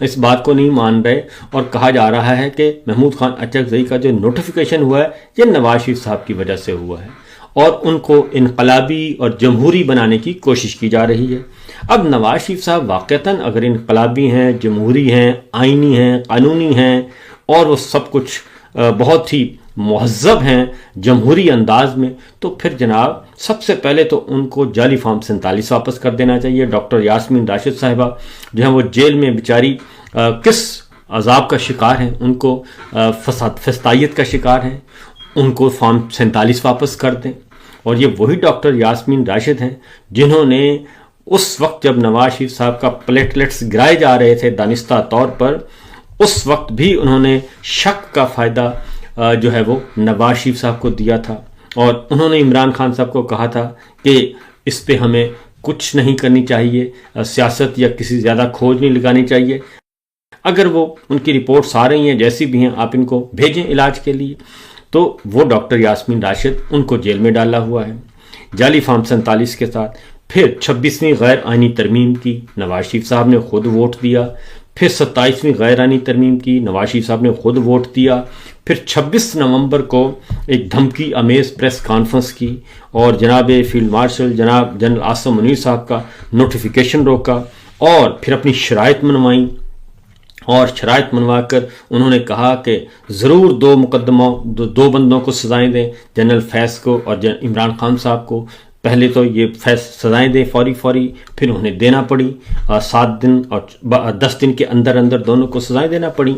اس بات کو نہیں مان رہے اور کہا جا رہا ہے کہ محمود خان اچکزئی کا جو نوٹیفیکیشن ہوا ہے یہ نواز شریف صاحب کی وجہ سے ہوا ہے اور ان کو انقلابی اور جمہوری بنانے کی کوشش کی جا رہی ہے۔ اب نواز شریف صاحب واقعتاً اگر انقلابی ہیں، جمہوری ہیں، آئینی ہیں، قانونی ہیں اور وہ سب کچھ بہت ہی مہذب ہیں جمہوری انداز میں، تو پھر جناب سب سے پہلے تو ان کو جعلی فارم 47 واپس کر دینا چاہیے۔ ڈاکٹر یاسمین راشد صاحبہ جو ہیں وہ جیل میں بیچاری کس عذاب کا شکار ہیں، ان کو فسطائیت کا شکار ہیں، ان کو فارم 47 واپس کر دیں۔ اور یہ وہی ڈاکٹر یاسمین راشد ہیں جنہوں نے اس وقت جب نواز شریف صاحب کا پلیٹلیٹس گرائے جا رہے تھے دانستہ طور پر، اس وقت بھی انہوں نے شک کا فائدہ جو ہے وہ نواز شریف صاحب کو دیا تھا اور انہوں نے عمران خان صاحب کو کہا تھا کہ اس پہ ہمیں کچھ نہیں کرنی چاہیے، سیاست یا کسی زیادہ کھوج نہیں لگانی چاہیے، اگر وہ ان کی رپورٹس آ رہی ہیں جیسی بھی ہیں آپ ان کو بھیجیں علاج کے لیے۔ تو وہ ڈاکٹر یاسمین راشد ان کو جیل میں ڈالا ہوا ہے جعلی فارم 47 کے ساتھ۔ پھر 26ویں غیر آئینی ترمیم کی نواز شریف صاحب نے خود ووٹ دیا، پھر 27ویں غیر آئینی ترمیم کی نواز شریف صاحب نے خود ووٹ دیا، پھر 26 نومبر کو ایک دھمکی امیز پریس کانفرنس کی اور جناب فیلڈ مارشل جناب جنرل عاصم منیر صاحب کا نوٹیفیکیشن روکا اور پھر اپنی شرائط منوائیں اور شرائط منوا کر انہوں نے کہا کہ ضرور دو بندوں کو سزائیں دیں، جنرل فیض کو اور عمران خان صاحب کو۔ پہلے تو یہ سزائیں دیں فوری، پھر انہیں دینا پڑی 7 دن اور 10 دن کے اندر دونوں کو سزائیں دینا پڑی۔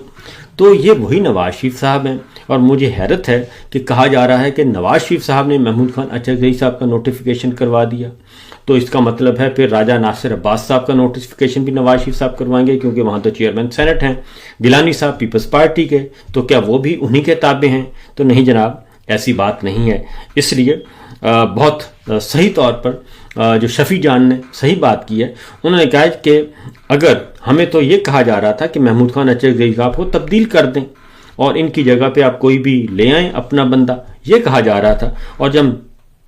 تو یہ وہی نواز شریف صاحب ہیں اور مجھے حیرت ہے کہ کہا جا رہا ہے کہ نواز شریف صاحب نے محمود خان اچکزئی صاحب کا نوٹیفیکیشن کروا دیا، تو اس کا مطلب ہے پھر راجہ ناصر عباس صاحب کا نوٹیفیکیشن بھی نواز شریف صاحب کروائیں گے، کیونکہ وہاں تو چیئرمین سینٹ ہیں گیلانی صاحب پیپلز پارٹی کے، تو کیا وہ بھی انہی کے تابع ہیں؟ تو نہیں جناب، ایسی بات نہیں ہے۔ اس لیے بہت صحیح طور پر جو شفیع جان نے صحیح بات کی ہے، انہوں نے کہا کہ اگر ہمیں تو یہ کہا جا رہا تھا کہ محمود خان اچکزئی صاحب کو تبدیل کر دیں اور ان کی جگہ پہ آپ کوئی بھی لے آئیں اپنا بندہ، یہ کہا جا رہا تھا، اور جب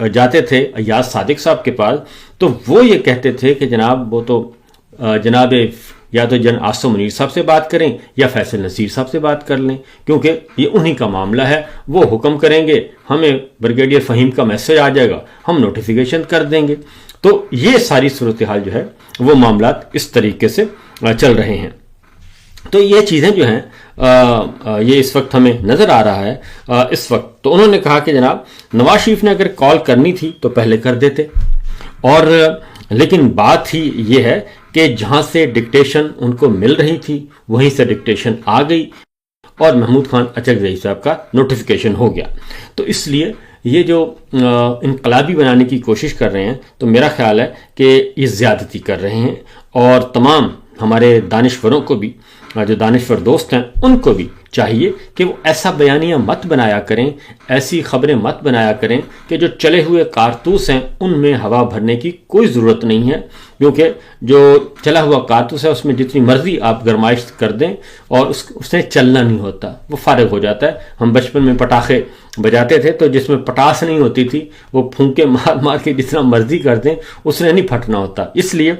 جاتے تھے ایاز صادق صاحب کے پاس تو وہ یہ کہتے تھے کہ جناب وہ تو جناب یا تو جنرل عاصم منیر صاحب سے بات کریں یا فیصل نصیر صاحب سے بات کر لیں، کیونکہ یہ انہی کا معاملہ ہے، وہ حکم کریں گے، ہمیں بریگیڈیئر فہیم کا میسج آ جائے گا، ہم نوٹیفیکیشن کر دیں گے۔ تو یہ ساری صورتحال جو ہے وہ معاملات اس طریقے سے چل رہے ہیں۔ تو یہ چیزیں جو ہیں یہ اس وقت ہمیں نظر آ رہا ہے اس وقت۔ تو انہوں نے کہا کہ جناب نواز شریف نے اگر کال کرنی تھی تو پہلے کر دیتے، اور لیکن بات ہی یہ ہے کہ جہاں سے ڈکٹیشن ان کو مل رہی تھی وہیں سے ڈکٹیشن آ گئی اور محمود خان اچکزئی صاحب کا نوٹیفیکیشن ہو گیا۔ تو اس لیے یہ جو انقلابی بنانے کی کوشش کر رہے ہیں تو میرا خیال ہے کہ یہ زیادتی کر رہے ہیں، اور تمام ہمارے دانشوروں کو بھی، جو دانشور دوست ہیں ان کو بھی چاہیے کہ وہ ایسا بیانیہ مت بنایا کریں، ایسی خبریں مت بنایا کریں کہ جو چلے ہوئے کارتوس ہیں ان میں ہوا بھرنے کی کوئی ضرورت نہیں ہے، کیونکہ جو چلا ہوا کارتوس ہے اس میں جتنی مرضی آپ گرمائش کر دیں اور اس نے چلنا نہیں ہوتا، وہ فارغ ہو جاتا ہے۔ ہم بچپن میں پٹاخے بجاتے تھے تو جس میں پٹاس نہیں ہوتی تھی وہ پھونکے مار کے جتنا مرضی کر دیں اس نے نہیں پھٹنا ہوتا۔ اس لیے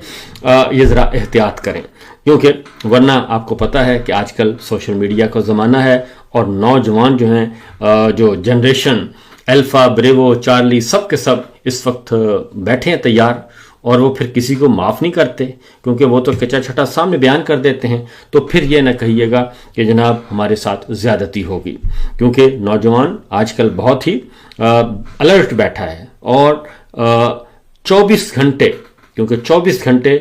یہ ذرا احتیاط کریں، کیونکہ ورنہ آپ کو پتہ ہے کہ آج کل سوشل میڈیا کا زمانہ ہے اور نوجوان جو ہیں جو جنریشن الفا بریوو چارلی سب کے سب اس وقت بیٹھے ہیں تیار، اور وہ پھر کسی کو معاف نہیں کرتے، کیونکہ وہ تو کچا چھٹا سامنے بیان کر دیتے ہیں۔ تو پھر یہ نہ کہیے گا کہ جناب ہمارے ساتھ زیادتی ہوگی، کیونکہ نوجوان آج کل بہت ہی الرٹ بیٹھا ہے، اور 24 گھنٹے، کیونکہ 24 گھنٹے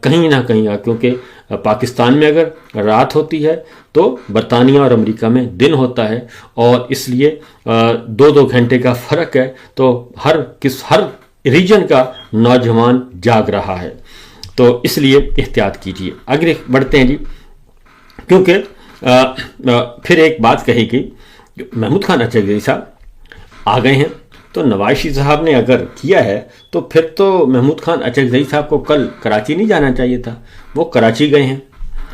کہیں نہ کہیں، کیونکہ پاکستان میں اگر رات ہوتی ہے تو برطانیہ اور امریکہ میں دن ہوتا ہے، اور اس لیے 2 گھنٹے کا فرق ہے، تو ہر ریجن کا نوجوان جاگ رہا ہے، تو اس لیے احتیاط کیجیے۔ آگے بڑھتے ہیں جی، کیونکہ پھر ایک بات کہی گئی، محمود خان اچکزئی صاحب آ گئے ہیں تو نواز شریف صاحب نے اگر کیا ہے تو پھر تو محمود خان اچکزئی صاحب کو کل کراچی نہیں جانا چاہیے تھا، وہ کراچی گئے ہیں،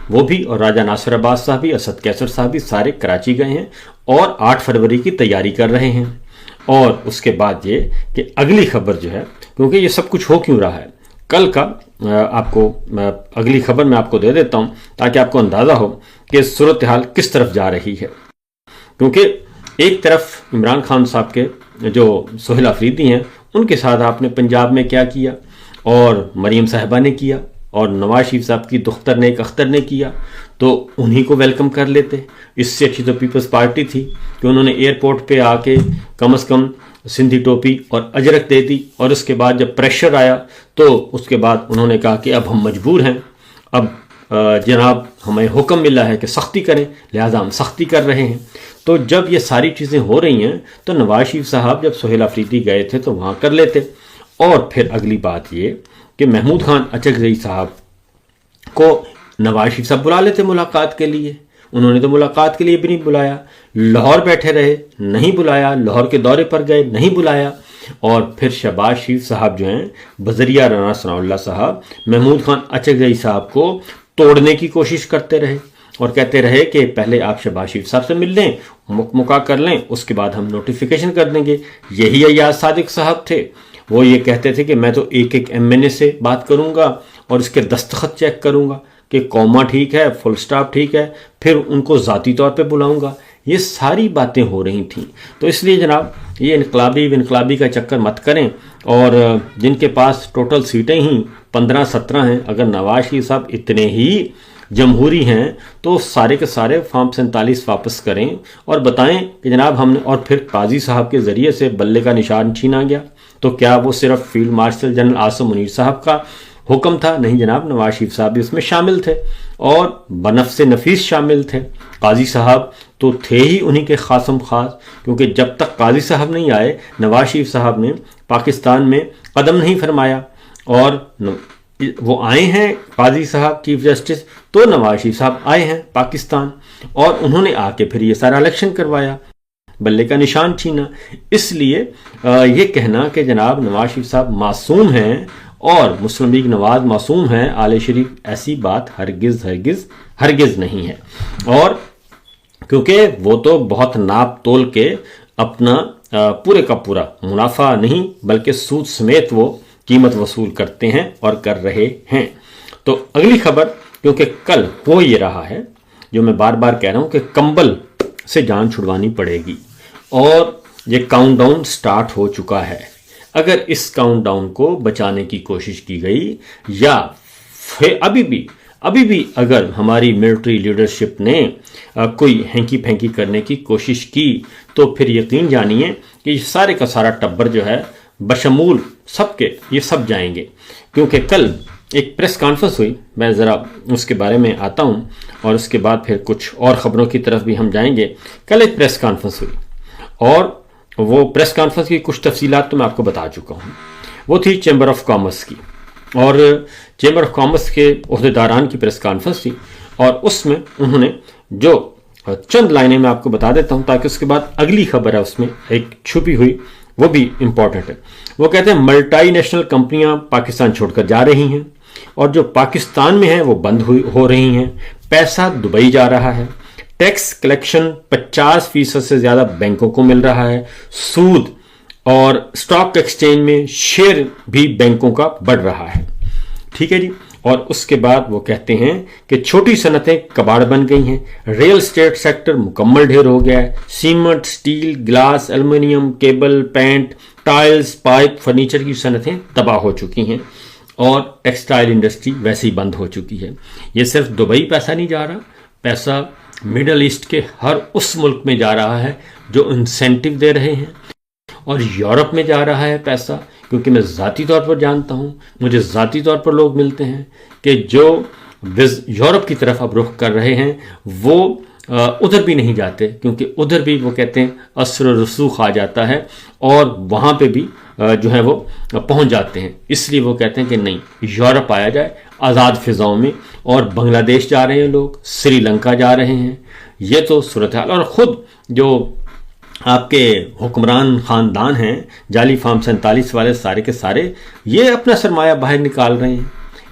وہ بھی، اور راجہ ناصر عباس صاحب بھی، اسد کیسر صاحب بھی، سارے کراچی گئے ہیں اور 8 فروری کی تیاری کر رہے ہیں۔ اور اس کے بعد یہ کہ اگلی خبر جو ہے، کیونکہ یہ سب کچھ ہو کیوں رہا ہے، کل کا آپ کو اگلی خبر میں آپ کو دے دیتا ہوں تاکہ آپ کو اندازہ ہو کہ صورتحال کس طرف جا رہی ہے. کیونکہ ایک طرف عمران خان صاحب کے جو سہیل آفریدی ہیں ان کے ساتھ آپ نے پنجاب میں کیا کیا اور مریم صاحبہ نے کیا اور نواز شریف صاحب کی دختر نیک اختر نے کیا تو انہی کو ویلکم کر لیتے. اس سے اچھی تو پیپلز پارٹی تھی کہ انہوں نے ایئرپورٹ پہ آ کے کم از کم سندھی ٹوپی اور اجرک دے دی اور اس کے بعد جب پریشر آیا تو اس کے بعد انہوں نے کہا کہ اب ہم مجبور ہیں, اب جناب ہمیں حکم ملا ہے کہ سختی کریں لہٰذا ہم سختی کر رہے ہیں. تو جب یہ ساری چیزیں ہو رہی ہیں تو نواز شریف صاحب جب سہیل آفریدی گئے تھے تو وہاں کر لیتے. اور پھر اگلی بات یہ کہ محمود خان اچکزئی صاحب کو نواز شریف صاحب بلا لیتے ملاقات کے لیے. انہوں نے تو ملاقات کے لیے بھی نہیں بلایا, لاہور بیٹھے رہے نہیں بلایا, لاہور کے دورے پر گئے نہیں بلایا. اور پھر شہباز شریف صاحب جو ہیں بذریعہ رانا ثناء اللہ صاحب محمود خان اچکزئی صاحب کو توڑنے کی کوشش کرتے رہے اور کہتے رہے کہ پہلے آپ شہباز شریف صاحب سے مل لیں, مکا کر لیں, اس کے بعد ہم نوٹیفیکیشن کر دیں گے. یہی ایاز صادق صاحب تھے, وہ یہ کہتے تھے کہ میں تو ایک ایک ایم این اے سے بات کروں گا اور اس کے دستخط چیک کروں گا کہ کوما ٹھیک ہے, فل سٹاپ ٹھیک ہے, پھر ان کو ذاتی طور پہ بلاؤں گا. یہ ساری باتیں ہو رہی تھیں. تو اس لیے جناب یہ انقلابی کا چکر مت کریں. اور جن کے پاس ٹوٹل سیٹیں ہی 15-17 ہیں, اگر نواز شریف صاحب اتنے ہی جمہوری ہیں تو سارے کے سارے فارم 47 واپس کریں اور بتائیں کہ جناب ہم نے, اور پھر قاضی صاحب کے ذریعے سے بلے کا نشان چھینا گیا تو کیا وہ صرف field marshal general Asim Munir صاحب کا حکم تھا؟ نہیں جناب, نواز شریف صاحب بھی اس میں شامل تھے اور بنفس نفیس شامل تھے. قاضی صاحب تو تھے ہی انہی کے خاصم خاص, کیونکہ جب تک قاضی صاحب نہیں آئے نواز شریف صاحب نے پاکستان میں قدم نہیں فرمایا. اور وہ آئے ہیں قاضی صاحب چیف جسٹس, تو نواز شریف صاحب آئے ہیں پاکستان اور انہوں نے آ کے پھر یہ سارا الیکشن کروایا, بلے کا نشان چھینا. اس لیے یہ کہنا کہ جناب نواز شریف صاحب معصوم ہیں اور مسلم لیگ نواز معصوم ہیں آل شریف, ایسی بات ہرگز ہرگز ہرگز نہیں ہے. اور کیونکہ وہ تو بہت ناپ تول کے اپنا پورے کا پورا منافع نہیں بلکہ سود سمیت وہ قیمت وصول کرتے ہیں اور کر رہے ہیں. تو اگلی خبر, کیونکہ کل وہ یہ رہا ہے جو میں بار بار کہہ رہا ہوں کہ کمبل سے جان چھڑوانی پڑے گی اور یہ کاؤنٹ ڈاؤن سٹارٹ ہو چکا ہے. اگر اس کاؤنٹ ڈاؤن کو بچانے کی کوشش کی گئی یا ابھی بھی اگر ہماری ملٹری لیڈرشپ نے کوئی ہینکی پھینکی کرنے کی کوشش کی تو پھر یقین جانیے کہ یہ سارے کا سارا ٹبر جو ہے بشمول سب کے یہ سب جائیں گے. کیونکہ کل ایک پریس کانفرنس ہوئی, میں ذرا اس کے بارے میں آتا ہوں اور اس کے بعد پھر کچھ اور خبروں کی طرف بھی ہم جائیں گے. کل ایک پریس کانفرنس ہوئی اور وہ پریس کانفرنس کی کچھ تفصیلات تو میں آپ کو بتا چکا ہوں. وہ تھی چیمبر آف کامرس کی, اور چیمبر آف کامرس کے عہدیداران کی پریس کانفرنس تھی اور اس میں انہوں نے جو چند لائنیں میں آپ کو بتا دیتا ہوں تاکہ اس کے بعد اگلی خبر ہے اس میں ایک چھپی ہوئی وہ بھی امپورٹنٹ ہے. وہ کہتے ہیں ملٹی نیشنل کمپنیاں پاکستان چھوڑ کر جا رہی ہیں اور جو پاکستان میں ہیں وہ بند ہو رہی ہیں, پیسہ دبئی جا رہا ہے, ٹیکس کلیکشن 50% سے زیادہ بینکوں کو مل رہا ہے, سود اور سٹاک ایکسچینج میں شیئر بھی بینکوں کا بڑھ رہا ہے. ٹھیک ہے جی. اور اس کے بعد وہ کہتے ہیں کہ چھوٹی صنعتیں کباڑ بن گئی ہیں, ریل اسٹیٹ سیکٹر مکمل ڈھیر ہو گیا ہے, cement, steel, glass, aluminium, cable, paint, tiles, pipe, furniture کی صنعتیں تباہ ہو چکی ہیں اور ٹیکسٹائل انڈسٹری ویسے ہی بند ہو چکی ہے. یہ صرف دبئی پیسہ نہیں جا رہا, پیسہ مڈل ایسٹ کے ہر اس ملک میں جا رہا ہے جو انسینٹیو دے رہے ہیں, اور یورپ میں جا رہا ہے پیسہ. کیونکہ میں ذاتی طور پر جانتا ہوں, مجھے ذاتی طور پر لوگ ملتے ہیں کہ جو یورپ کی طرف اب رخ کر رہے ہیں وہ ادھر بھی نہیں جاتے, کیونکہ ادھر بھی وہ کہتے ہیں اثر و رسوخ آ جاتا ہے اور وہاں پہ بھی جو ہے وہ پہنچ جاتے ہیں. اس لیے وہ کہتے ہیں کہ نہیں, یورپ آیا جائے آزاد فضاؤں میں. اور بنگلہ دیش جا رہے ہیں لوگ, سری لنکا جا رہے ہیں. یہ تو صورتحال. اور خود جو آپ کے حکمران خاندان ہیں جعلی فارم 47 والے سارے کے سارے یہ اپنا سرمایہ باہر نکال رہے ہیں.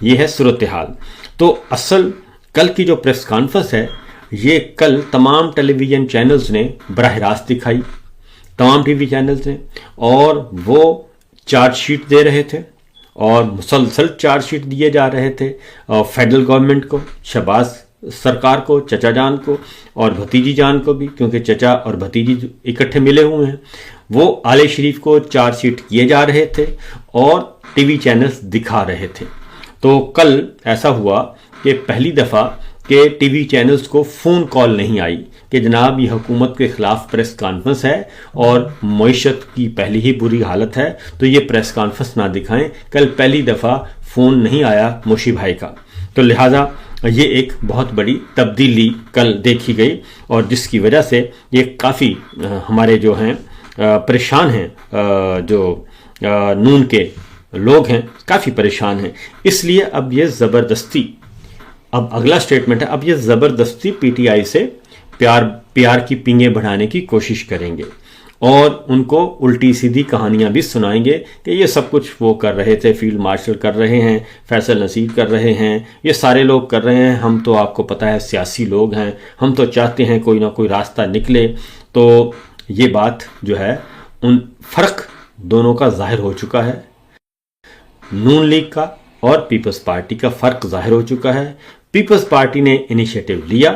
یہ ہے صورتحال. تو اصل کل کی جو پریس کانفرنس ہے یہ کل تمام ٹیلی ویژن چینلز نے براہ راست دکھائی, تمام ٹی وی چینلز نے, اور وہ چارج شیٹ دے رہے تھے اور مسلسل چارج شیٹ دیے جا رہے تھے فیڈرل گورنمنٹ کو، شہباز سرکار کو، چچا جان کو اور بھتیجی جان کو بھی، کیونکہ چچا اور بھتیجی اکٹھے ملے ہوئے ہیں، وہ آل شریف کو چارج شیٹ کیے جا رہے تھے اور ٹی وی چینلز دکھا رہے تھے۔ تو کل ایسا ہوا کہ پہلی دفعہ کہ ٹی وی چینلز کو فون کال نہیں آئی کہ جناب یہ حکومت کے خلاف پریس کانفرنس ہے اور معیشت کی پہلی ہی بری حالت ہے تو یہ پریس کانفرنس نہ دکھائیں۔ کل پہلی دفعہ فون نہیں آیا موشی بھائی کا، تو لہٰذا یہ ایک بہت بڑی تبدیلی کل دیکھی گئی، اور جس کی وجہ سے یہ کافی ہمارے جو ہیں پریشان ہیں، جو نون کے لوگ ہیں کافی پریشان ہیں۔ اس لیے اب یہ زبردستی، اب اگلا سٹیٹمنٹ ہے، اب یہ زبردستی پی ٹی آئی سے پیار کی پینگیں بڑھانے کی کوشش کریں گے اور ان کو الٹی سیدھی کہانیاں بھی سنائیں گے کہ یہ سب کچھ وہ کر رہے تھے، فیلڈ مارشل کر رہے ہیں، فیصل نصیر کر رہے ہیں، یہ سارے لوگ کر رہے ہیں، ہم تو آپ کو پتہ ہے سیاسی لوگ ہیں، ہم تو چاہتے ہیں کوئی نہ کوئی راستہ نکلے۔ تو یہ بات جو ہے ان فرق دونوں کا ظاہر ہو چکا ہے، نون لیگ کا اور پیپلز پارٹی کا فرق ظاہر ہو چکا ہے۔ پیپلز پارٹی نے انیشیٹو لیا،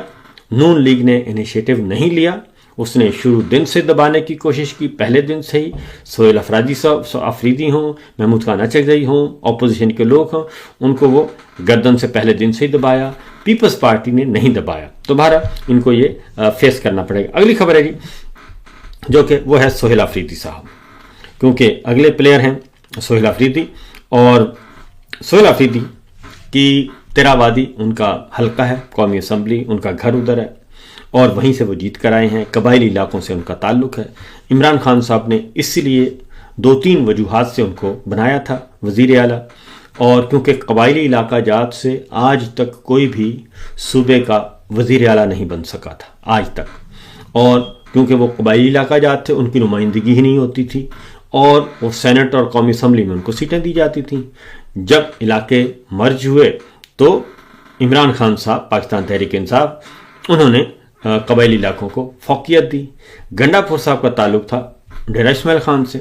نون لیگ نے انیشیٹو نہیں لیا، اس نے شروع دن سے دبانے کی کوشش کی، پہلے دن سے ہی، سہیل افریدی ہوں، محمود خان اچکزئی ہوں، اپوزیشن کے لوگ ہوں، ان کو وہ گردن سے پہلے دن سے ہی دبایا، پیپلز پارٹی نے نہیں دبایا۔ تو بہرحال ان کو یہ فیس کرنا پڑے گا۔ اگلی خبر ہے جی، جو کہ وہ ہے سہیل افریدی صاحب، کیونکہ اگلے پلیئر ہیں سہیل افریدی، اور سہیل افریدی کی تیرا وادی ان کا حلقہ ہے، قومی اسمبلی ان کا گھر ادھر ہے اور وہیں سے وہ جیت کر آئے ہیں، قبائلی علاقوں سے ان کا تعلق ہے۔ عمران خان صاحب نے اسی لیے 2-3 وجوہات سے ان کو بنایا تھا وزیر اعلیٰ، اور کیونکہ قبائلی علاقہ جات سے آج تک کوئی بھی صوبے کا وزیر اعلیٰ نہیں بن سکا تھا آج تک، اور کیونکہ وہ قبائلی علاقہ جات تھے ان کی نمائندگی ہی نہیں ہوتی تھی، اور وہ سینٹ اور قومی اسمبلی میں ان کو سیٹیں دی جاتی تھیں۔ جب علاقے مرج ہوئے تو عمران خان صاحب، پاکستان تحریک انصاف، انہوں نے قبائلی علاقوں کو فوقیت دی۔ گنڈا پور صاحب کا تعلق تھا ڈیرہ اسماعیل خان سے۔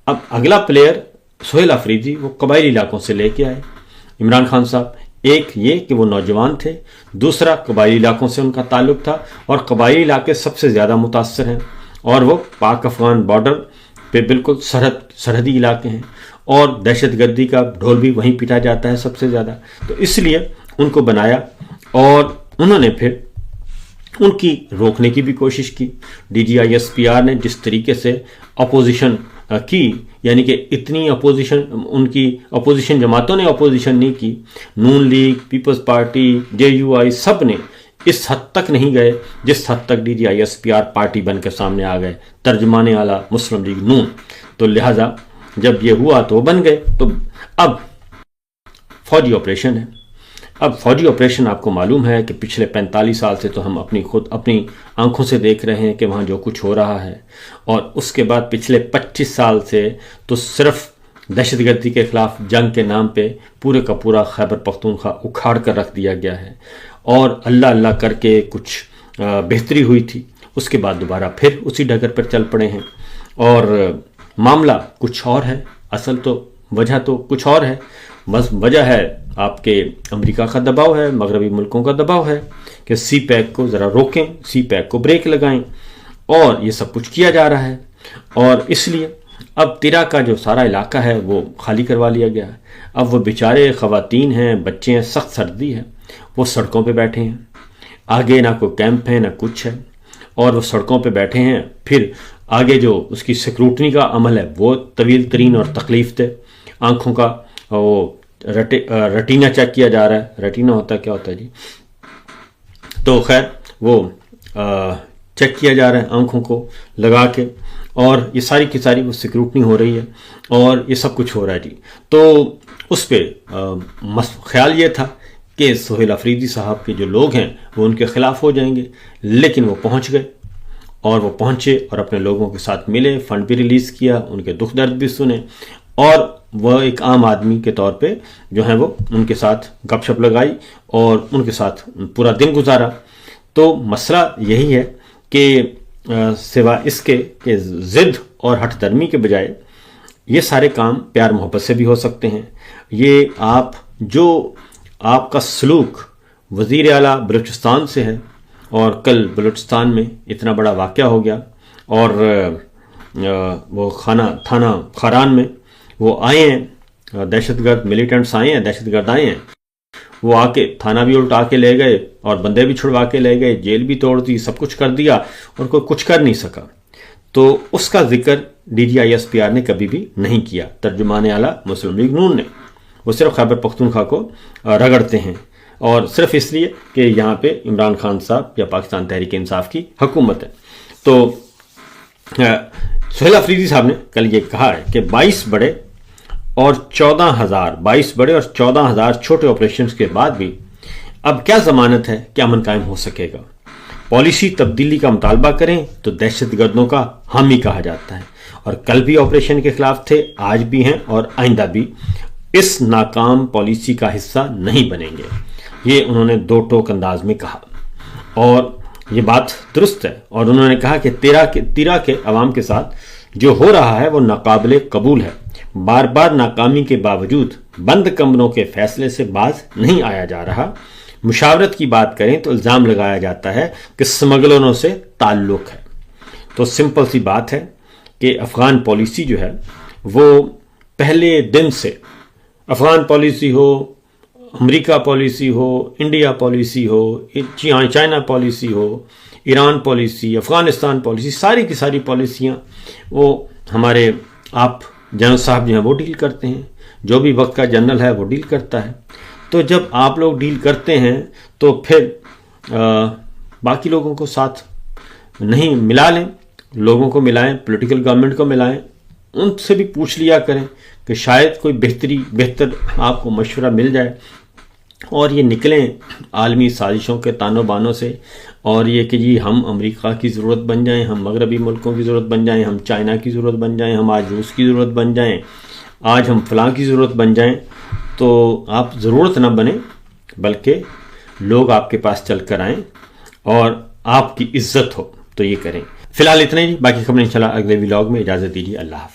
اب اگلا پلیئر سہیل افریدی وہ قبائلی علاقوں سے لے کے آئے عمران خان صاحب۔ ایک یہ کہ وہ نوجوان تھے، دوسرا قبائلی علاقوں سے ان کا تعلق تھا، اور قبائلی علاقے سب سے زیادہ متاثر ہیں، اور وہ پاک افغان بارڈر پہ بالکل سرحدی علاقے ہیں، اور دہشت گردی کا ڈھول بھی وہیں پیٹا جاتا ہے سب سے زیادہ۔ تو اس لیے ان کو بنایا، اور انہوں نے پھر ان کی روکنے کی بھی کوشش کی۔ D G I S P R نے جس طریقے سے اپوزیشن کی، یعنی کہ اتنی اپوزیشن، ان کی اپوزیشن جماعتوں نے اپوزیشن نہیں کی، Noon league, peoples party, J U I, سب نے اس حد تک نہیں گئے جس حد تک D G I S P R party بن کے سامنے آ گئے، ترجمان اعلیٰ مسلم لیگ نون۔ تو لہٰذا جب یہ ہوا تو وہ بن گئے۔ تو اب فوجی آپریشن ہے۔ اب فوجی آپریشن آپ کو معلوم ہے کہ پچھلے 45 سال سے تو ہم اپنی آنکھوں سے دیکھ رہے ہیں کہ وہاں جو کچھ ہو رہا ہے، اور اس کے بعد پچھلے 25 سال سے تو صرف دہشت گردی کے خلاف جنگ کے نام پہ پورے کا پورا خیبر پختونخوا اکھاڑ کر رکھ دیا گیا ہے، اور اللہ اللہ کر کے کچھ بہتری ہوئی تھی، اس کے بعد دوبارہ پھر اسی ڈگر پر چل پڑے ہیں، اور معاملہ کچھ اور ہے، اصل تو وجہ تو کچھ اور ہے۔ بس وجہ ہے آپ کے امریکہ کا دباؤ ہے، مغربی ملکوں کا دباؤ ہے کہ سی پیک کو ذرا روکیں، سی پیک کو بریک لگائیں، اور یہ سب کچھ کیا جا رہا ہے۔ اور اس لیے اب تیرا کا جو سارا علاقہ ہے وہ خالی کروا لیا گیا ہے۔ اب وہ بیچارے خواتین ہیں، بچے ہیں، سخت سردی ہے، وہ سڑکوں پہ بیٹھے ہیں، آگے نہ کوئی کیمپ ہے نہ کچھ ہے، اور وہ سڑکوں پہ بیٹھے ہیں۔ پھر آگے جو اس کی سیکورٹی کا عمل ہے وہ طویل ترین اور تکلیف دہ، آنکھوں کا وہ رٹینہ چیک کیا جا رہا ہے۔ رٹینہ ہوتا ہے، کیا ہوتا ہے جی؟ تو خیر وہ چیک کیا جا رہا ہے آنکھوں کو لگا کے، اور یہ ساری کی ساری وہ سیکورٹی ہو رہی ہے، اور یہ سب کچھ ہو رہا ہے جی۔ تو اس پہ خیال یہ تھا کہ سہیل افریدی صاحب کے جو لوگ ہیں وہ ان کے خلاف ہو جائیں گے، لیکن وہ پہنچ گئے، اور وہ پہنچے اور اپنے لوگوں کے ساتھ ملے، فنڈ بھی ریلیز کیا، ان کے دکھ درد بھی سنے، اور وہ ایک عام آدمی کے طور پہ جو ہیں وہ ان کے ساتھ گپ شپ لگائی اور ان کے ساتھ پورا دن گزارا۔ تو مسئلہ یہی ہے کہ سوا اس کے کہ ضد اور ہٹ درمی کے بجائے یہ سارے کام پیار محبت سے بھی ہو سکتے ہیں. یہ آپ کا سلوک وزیر اعلیٰ بلوچستان سے ہے اور کل بلوچستان میں اتنا بڑا واقعہ ہو گیا اور وہ تھانہ کھاران میں وہ آئے ہیں دہشت گرد ملیٹنٹس آئے ہیں, دہشت گرد آئے ہیں, وہ آ کے تھانہ بھی الٹا کے لے گئے اور بندے بھی چھڑوا کے لے گئے, جیل بھی توڑ دی, سب کچھ کر دیا اور کوئی کچھ کر نہیں سکا. تو اس کا ذکر DGI/SPR نے کبھی بھی نہیں کیا. ترجمان اعلیٰ مسلم لیگ نون نے وہ صرف خیبر پختونخوا کو رگڑتے ہیں اور صرف اس لیے کہ یہاں پہ عمران خان صاحب یا پاکستان تحریک انصاف کی حکومت ہے. تو سہیل افریدی صاحب نے کل یہ کہا ہے کہ 22 بڑے اور 14,000 چھوٹے آپریشنز کے بعد بھی اب کیا ضمانت ہے کہ امن قائم ہو سکے گا. پالیسی تبدیلی کا مطالبہ کریں تو دہشت گردوں کا حامی کہا جاتا ہے, اور کل بھی آپریشن کے خلاف تھے, آج بھی ہیں اور آئندہ بھی اس ناکام پالیسی کا حصہ نہیں بنیں گے. یہ انہوں نے دو ٹوک انداز میں کہا اور یہ بات درست ہے. اور انہوں نے کہا کہ تیرا کے عوام کے ساتھ جو ہو رہا ہے وہ ناقابل قبول ہے. بار بار ناکامی کے باوجود بند کمروں کے فیصلے سے باز نہیں آیا جا رہا. مشاورت کی بات کریں تو الزام لگایا جاتا ہے کہ سمگلروں سے تعلق ہے. تو سمپل سی بات ہے کہ افغان پالیسی جو ہے وہ پہلے دن سے, افغان پالیسی ہو, امریکہ پالیسی ہو, انڈیا پالیسی ہو, چائنا پالیسی ہو, ایران پالیسی, افغانستان پالیسی, ساری کی ساری پالیسیاں وہ ہمارے آپ جنرل صاحب جو ہیں وہ ڈیل کرتے ہیں. جو بھی وقت کا جنرل ہے وہ ڈیل کرتا ہے. تو جب آپ لوگ ڈیل کرتے ہیں تو پھر باقی لوگوں کو ساتھ نہیں ملا لیں, لوگوں کو ملائیں, پولیٹیکل گورنمنٹ کو ملائیں, ان سے بھی پوچھ لیا کریں کہ شاید کوئی بہتر آپ کو مشورہ مل جائے, اور یہ نکلیں عالمی سازشوں کے تانو بانوں سے, اور یہ کہ جی ہم امریکہ کی ضرورت بن جائیں, ہم مغربی ملکوں کی ضرورت بن جائیں, ہم چائنا کی ضرورت بن جائیں, ہم آج روس کی ضرورت بن جائیں, آج ہم فلاں کی ضرورت بن جائیں. تو آپ ضرورت نہ بنیں بلکہ لوگ آپ کے پاس چل کر آئیں اور آپ کی عزت ہو تو یہ کریں. فی الحال اتنا ہی, باقی خبریں انشاءاللہ اگلے ولاگ میں. اجازت دیجیے, اللہ حافظ.